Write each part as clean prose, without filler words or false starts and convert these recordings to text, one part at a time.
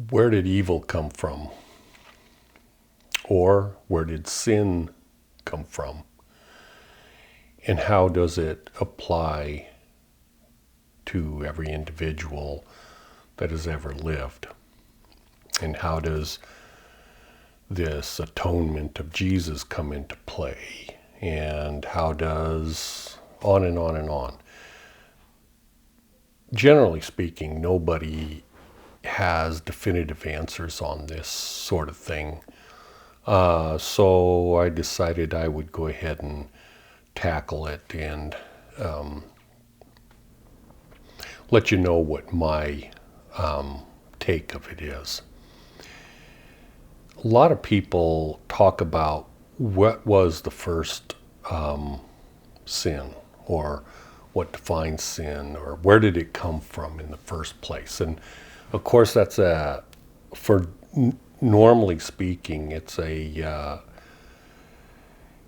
Where did evil come from? Or where did sin come from? And how does it apply to every individual that has ever lived? And how does this atonement of Jesus come into play? And how does on and on and on? Generally speaking, nobody has definitive answers on this sort of thing. So I decided I would go ahead and tackle it and let you know what my take of it is. A lot of people talk about what was the first sin, or what defines sin, or where did it come from in the first place. And of course that's normally speaking, it's a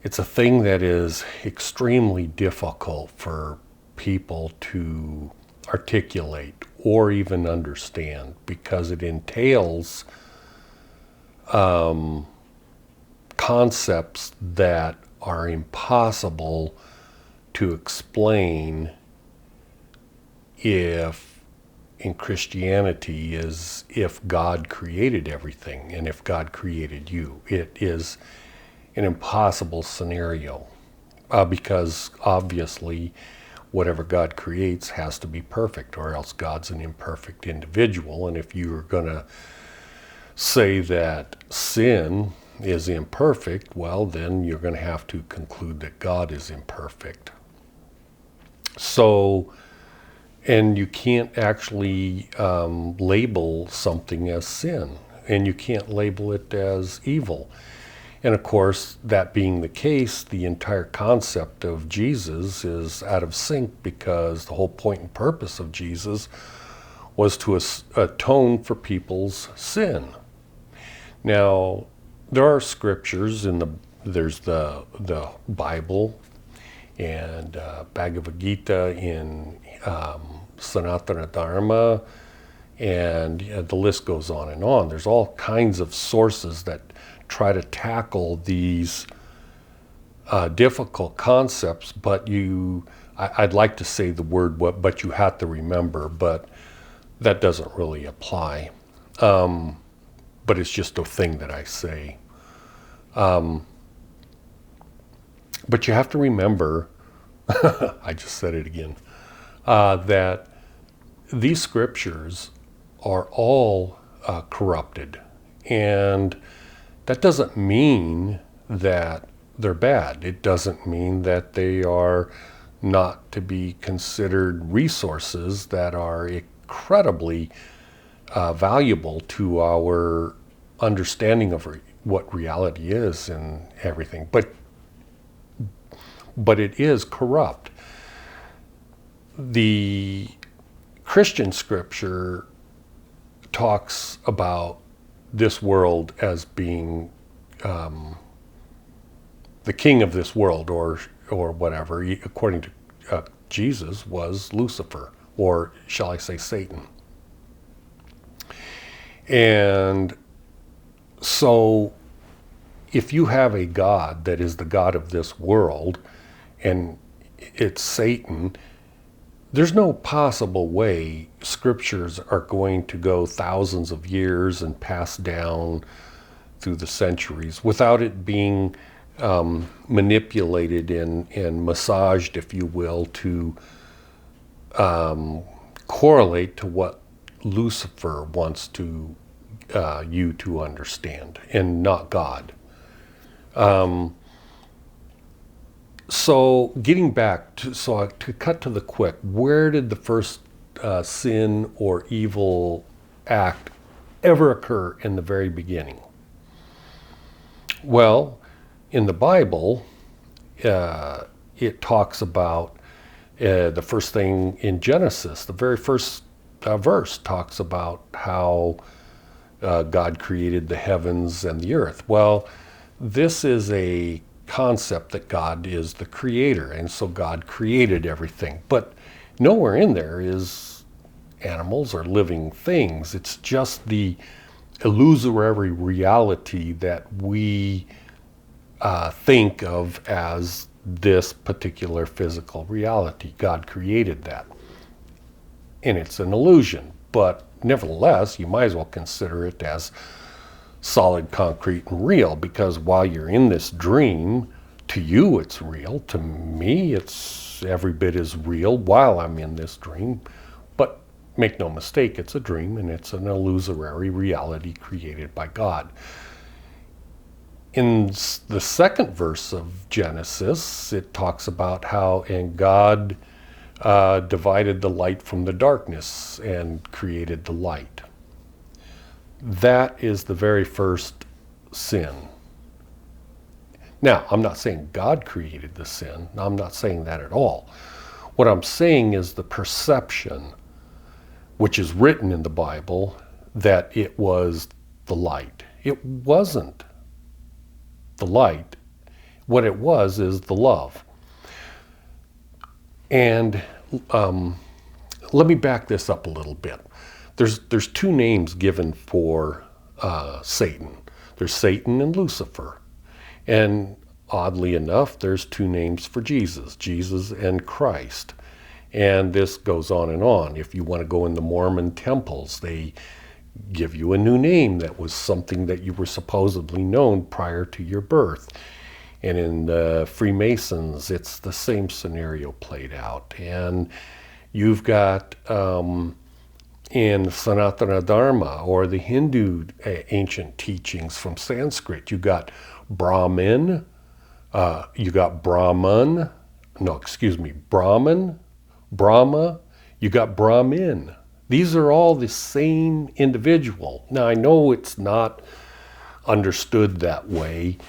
thing that is extremely difficult for people to articulate or even understand, because it entails concepts that are impossible to explain if in Christianity is if God created everything and if God created you. It is an impossible scenario because obviously whatever God creates has to be perfect, or else God's an imperfect individual. And if you're going to say that sin is imperfect, well, then you're going to have to conclude that God is imperfect. So, and you can't actually label something as sin, and you can't label it as evil. And of course, that being the case, the entire concept of Jesus is out of sync, because the whole point and purpose of Jesus was to atone for people's sin. Now, there are scriptures there's the Bible and Bhagavad Gita in Sanatana Dharma, and the list goes on and on. There's all kinds of sources that try to tackle these difficult concepts, but I'd like to say the word but you have to remember, but that doesn't really apply. But it's just a thing that I say. But you have to remember, I just said it again, that these scriptures are all corrupted. And that doesn't mean that they're bad. It doesn't mean that they are not to be considered resources that are incredibly valuable to our understanding of what reality is and everything. But it is corrupt. The Christian scripture talks about this world as being the king of this world, or whatever, according to Jesus, was Lucifer, or shall I say Satan. And so if you have a God that is the God of this world and it's Satan, there's no possible way scriptures are going to go thousands of years and pass down through the centuries without it being manipulated and massaged, if you will, to correlate to what Lucifer wants to you to understand, and not God. So getting back to cut to the quick, where did the first sin or evil act ever occur in the very beginning? Well, in the Bible, it talks about the first thing in Genesis. The very first verse talks about how God created the heavens and the earth. Well, this is a concept that God is the creator, and so God created everything. But nowhere in there is animals or living things. It's just the illusory reality that we think of as this particular physical reality. God created that. And it's an illusion, but nevertheless, you might as well consider it as solid, concrete, and real, because while you're in this dream, to you it's real. To me, it's every bit as real while I'm in this dream. But make no mistake, it's a dream, and it's an illusory reality created by God. In the second verse of Genesis, it talks about how, and God divided the light from the darkness and created the light. That is the very first sin. Now, I'm not saying God created the sin. I'm not saying that at all. What I'm saying is the perception, which is written in the Bible, that it was the light. It wasn't the light. What it was is the love. And let me back this up a little bit. There's two names given for Satan. There's Satan and Lucifer. And oddly enough, there's two names for Jesus, Jesus and Christ. And this goes on and on. If you want to go in the Mormon temples, they give you a new name that was something that you were supposedly known prior to your birth. And in the Freemasons, it's the same scenario played out. And you've got in Sanatana Dharma, or the Hindu ancient teachings from Sanskrit, you got Brahmin, you got Brahman, Brahman, Brahma, you got Brahmin. These are all the same individual. Now, I know it's not understood that way.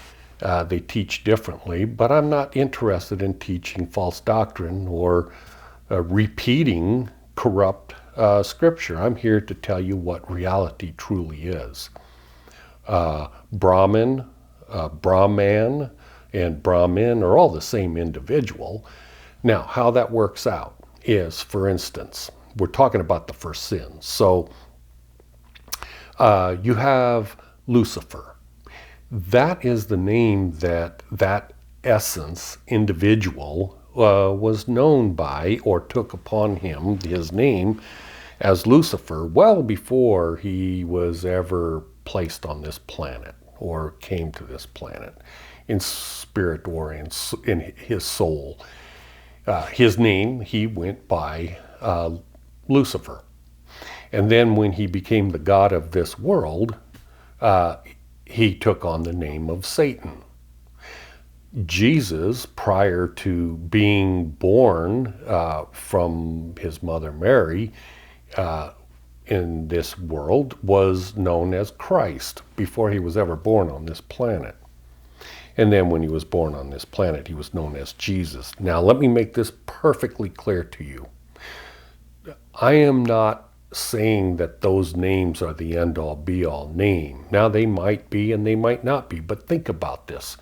They teach differently, but I'm not interested in teaching false doctrine or repeating corrupt scripture. I'm here to tell you what reality truly is. Brahman, Brahman, and Brahmin are all the same individual. Now, how that works out is, for instance, we're talking about the first sin. So you have Lucifer. That is the name that essence, individual, was known by, or took upon him his name as Lucifer, well before he was ever placed on this planet or came to this planet in spirit or in his soul. His name, he went by Lucifer. And then when he became the god of this world, he took on the name of Satan. Jesus, prior to being born from his mother Mary in this world, was known as Christ before he was ever born on this planet. And then when he was born on this planet, he was known as Jesus. Now, let me make this perfectly clear to you. I am not saying that those names are the end-all, be-all name. Now, they might be and they might not be, but think about this.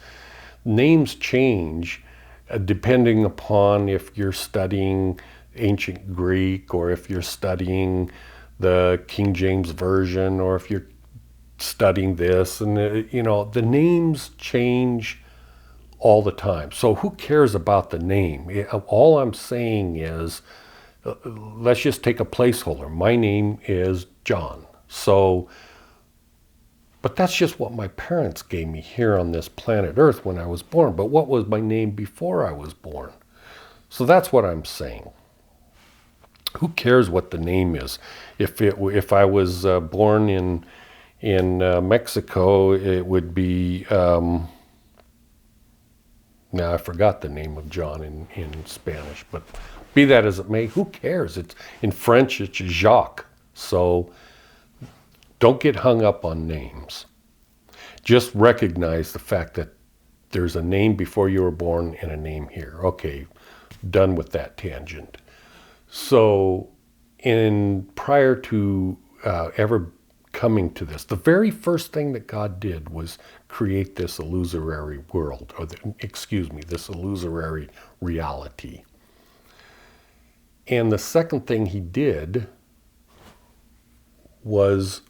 Names change depending upon if you're studying ancient Greek, or if you're studying the King James Version, or if you're studying this, and the names change all the time. So who cares about the name? All I'm saying is, let's just take a placeholder. My name is John. So, but that's just what my parents gave me here on this planet Earth when I was born. But what was my name before I was born? So that's what I'm saying. Who cares what the name is? If I was born in Mexico, it would be, now I forgot the name of John in Spanish, but be that as it may, who cares? It's in French, it's Jacques. So don't get hung up on names. Just recognize the fact that there's a name before you were born and a name here. Okay, done with that tangent. So prior to ever coming to this, the very first thing that God did was create this illusory world, or this illusory reality. And the second thing he did was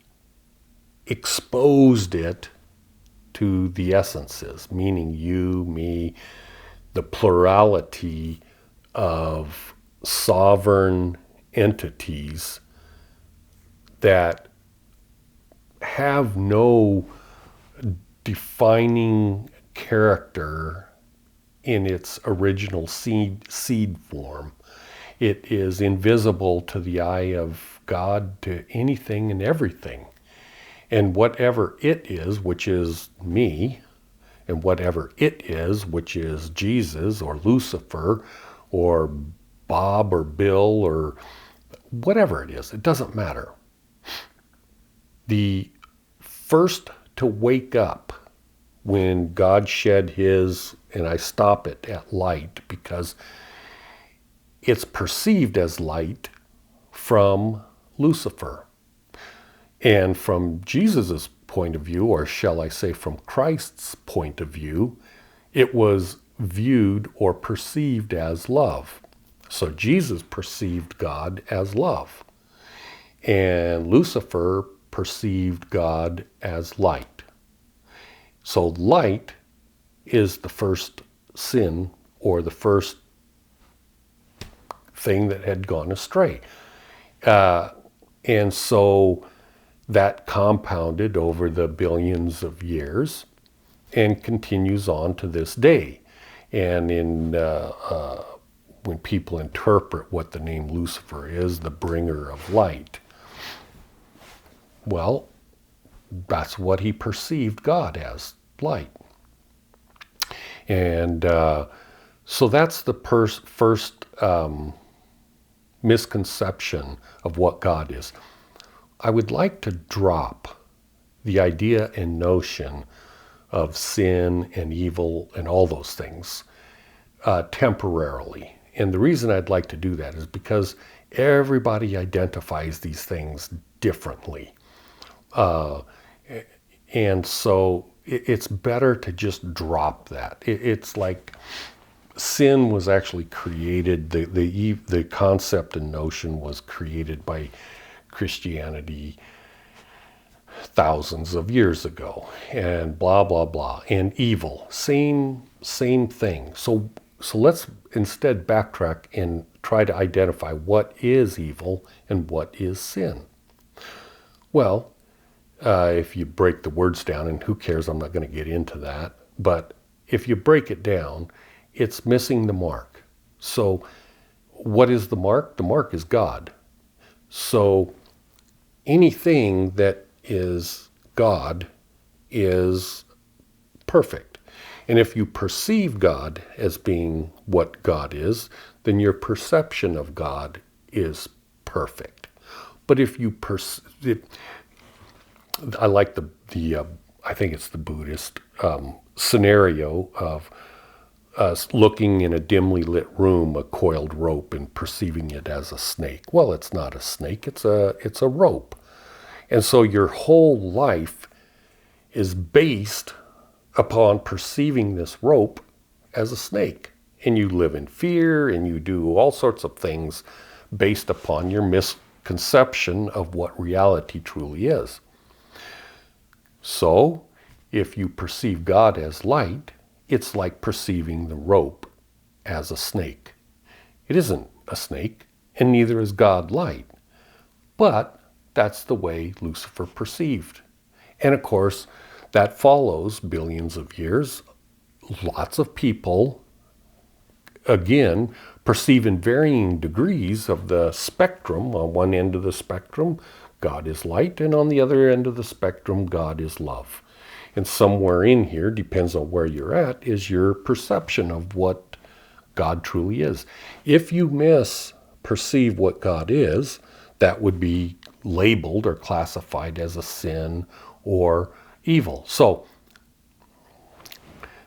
exposed it to the essences, meaning you, me, the plurality of sovereign entities that have no defining character in its original seed form. It is invisible to the eye of God, to anything and everything. And whatever it is, which is me, and whatever it is, which is Jesus or Lucifer or Bob or Bill or whatever it is, it doesn't matter. The first to wake up when God shed his, and I stop it at light because it's perceived as light from Lucifer. And from Jesus's point of view, or shall I say from Christ's point of view, it was viewed or perceived as love. So Jesus perceived God as love. And Lucifer perceived God as light. So light is the first sin, or the first thing that had gone astray. And so that compounded over the billions of years and continues on to this day. And when people interpret what the name Lucifer is, the bringer of light, well, that's what he perceived God as, light. And so that's the first misconception of what God is. I would like to drop the idea and notion of sin and evil and all those things temporarily. And the reason I'd like to do that is because everybody identifies these things differently. And so it's better to just drop that. It's like sin was actually created, the concept and notion was created by Christianity thousands of years ago, and blah, blah, blah. And evil, same thing. So let's instead backtrack and try to identify what is evil and what is sin. Well, if you break the words down, and who cares, I'm not going to get into that, but if you break it down, it's missing the mark. So what is the mark? The mark is God. So anything that is God is perfect. And if you perceive God as being what God is, then your perception of God is perfect. But if you I like the I think it's the Buddhist scenario of us looking in a dimly lit room, a coiled rope, and perceiving it as a snake. Well, it's not a snake, it's a rope. And so your whole life is based upon perceiving this rope as a snake. And you live in fear, and you do all sorts of things based upon your misconception of what reality truly is. So, if you perceive God as light, it's like perceiving the rope as a snake. It isn't a snake, and neither is God light. But that's the way Lucifer perceived. And of course, that follows billions of years. Lots of people, again, perceive in varying degrees of the spectrum. On one end of the spectrum, God is light, and on the other end of the spectrum, God is love. And somewhere in here, depends on where you're at, is your perception of what God truly is. If you misperceive what God is, that would be labeled or classified as a sin or evil. So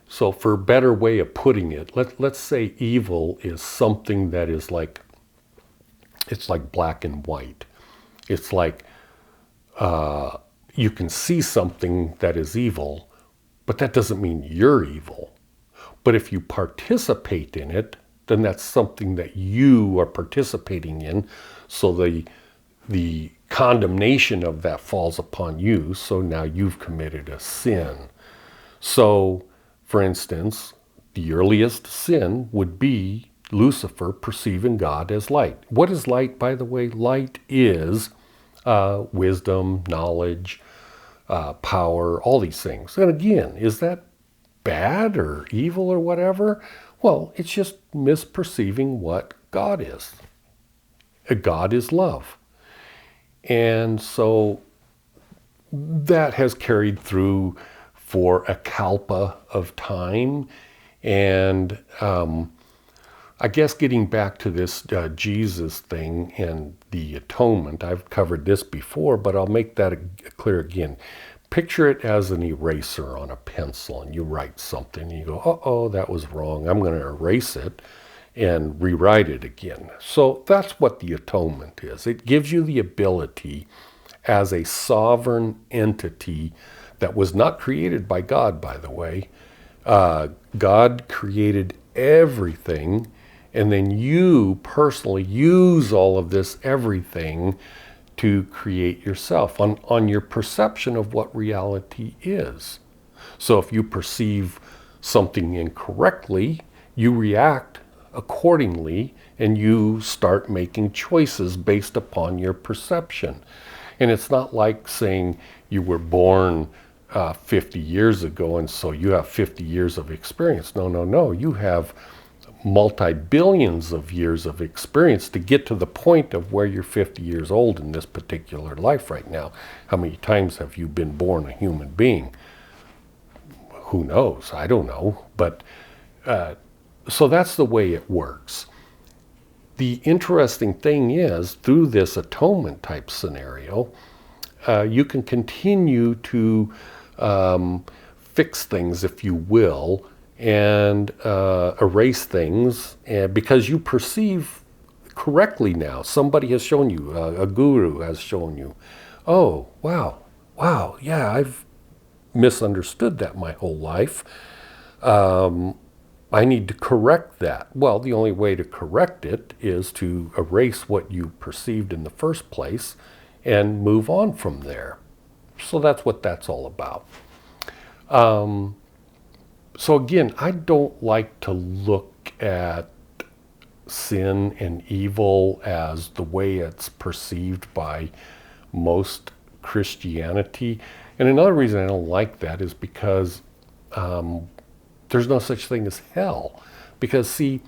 for a better way of putting it, let's say evil is something that is like, it's like black and white. It's like you can see something that is evil, but that doesn't mean you're evil. But if you participate in it, then that's something that you are participating in. So the condemnation of that falls upon you, so now you've committed a sin. So, for instance, the earliest sin would be Lucifer perceiving God as light. What is light, by the way? Light is wisdom, knowledge, power, all these things. And again, is that bad or evil or whatever? Well, it's just misperceiving what God is. God is love. And so that has carried through for a kalpa of time. And I guess getting back to this Jesus thing and the atonement, I've covered this before, but I'll make that clear again. Picture it as an eraser on a pencil, and you write something, and you go, uh-oh, that was wrong. I'm going to erase it and rewrite it again. So that's what the atonement is. It gives you the ability as a sovereign entity that was not created by God, by the way. God created everything, and then you personally use all of this everything to create yourself on your perception of what reality is. So if you perceive something incorrectly, you react accordingly, and you start making choices based upon your perception. And it's not like saying you were born 50 years ago and so you have 50 years of experience. No. You have multi-billions of years of experience to get to the point of where you're 50 years old in this particular life right now. How many times have you been born a human being? Who knows? I don't know. But so that's the way it works. The interesting thing is, through this atonement type scenario, you can continue to fix things, if you will, and erase things, and because you perceive correctly now. Somebody has shown you, a guru has shown you, oh, wow, yeah, I've misunderstood that my whole life. I need to correct that. Well, the only way to correct it is to erase what you perceived in the first place and move on from there. So that's what that's all about. So again, I don't like to look at sin and evil as the way it's perceived by most Christianity. And another reason I don't like that is because there's no such thing as hell. Because see,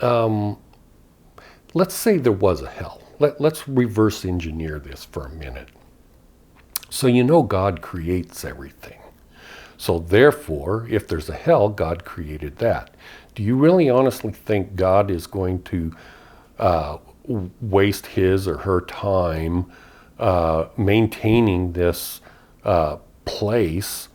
let's say there was a hell. Let's reverse engineer this for a minute. So you know God creates everything. So therefore, if there's a hell, God created that. Do you really honestly think God is going to waste his or her time maintaining this place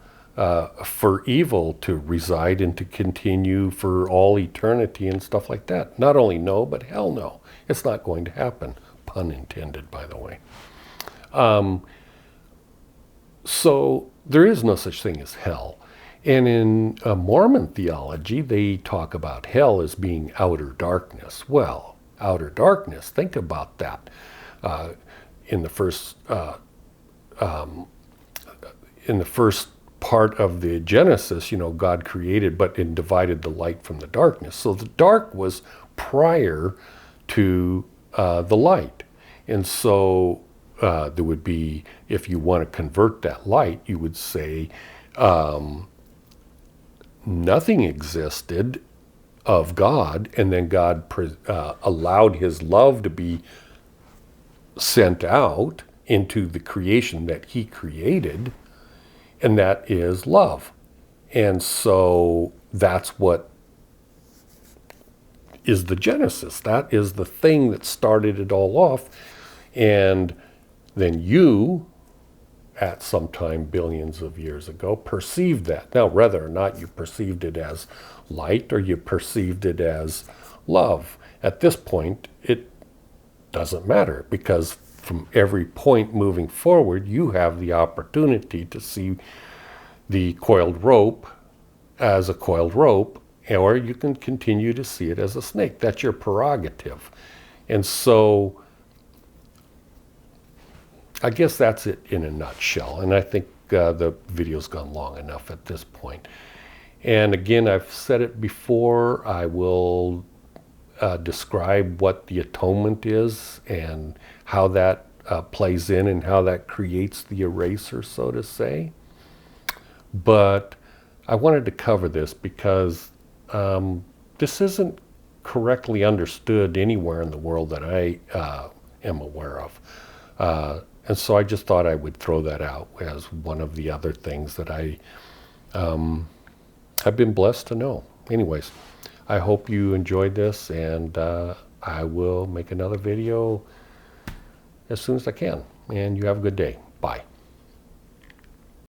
for evil to reside and to continue for all eternity and stuff like that? Not only no, but hell no. It's not going to happen. Pun intended, by the way. So there is no such thing as hell. And in Mormon theology, they talk about hell as being outer darkness. Well, outer darkness, think about that. In the first part of the Genesis, you know, God created and divided the light from the darkness. So the dark was prior to the light. And so there would be, if you want to convert that light, you would say nothing existed of God, and then God allowed his love to be sent out into the creation that he created, and that is love. And so that's what is the Genesis. That is the thing that started it all off. And then you, at some time billions of years ago, perceived that. Now, whether or not you perceived it as light or you perceived it as love, at this point, it doesn't matter, because from every point moving forward, you have the opportunity to see the coiled rope as a coiled rope, or you can continue to see it as a snake. That's your prerogative. And so I guess that's it in a nutshell. And I think the video's gone long enough at this point. And again, I've said it before, I will describe what the atonement is and how that plays in and how that creates the eraser, so to say. But I wanted to cover this because this isn't correctly understood anywhere in the world that I am aware of. And so I just thought I would throw that out as one of the other things that I've been blessed to know. Anyways, I hope you enjoyed this, and I will make another video as soon as I can. And you have a good day. Bye.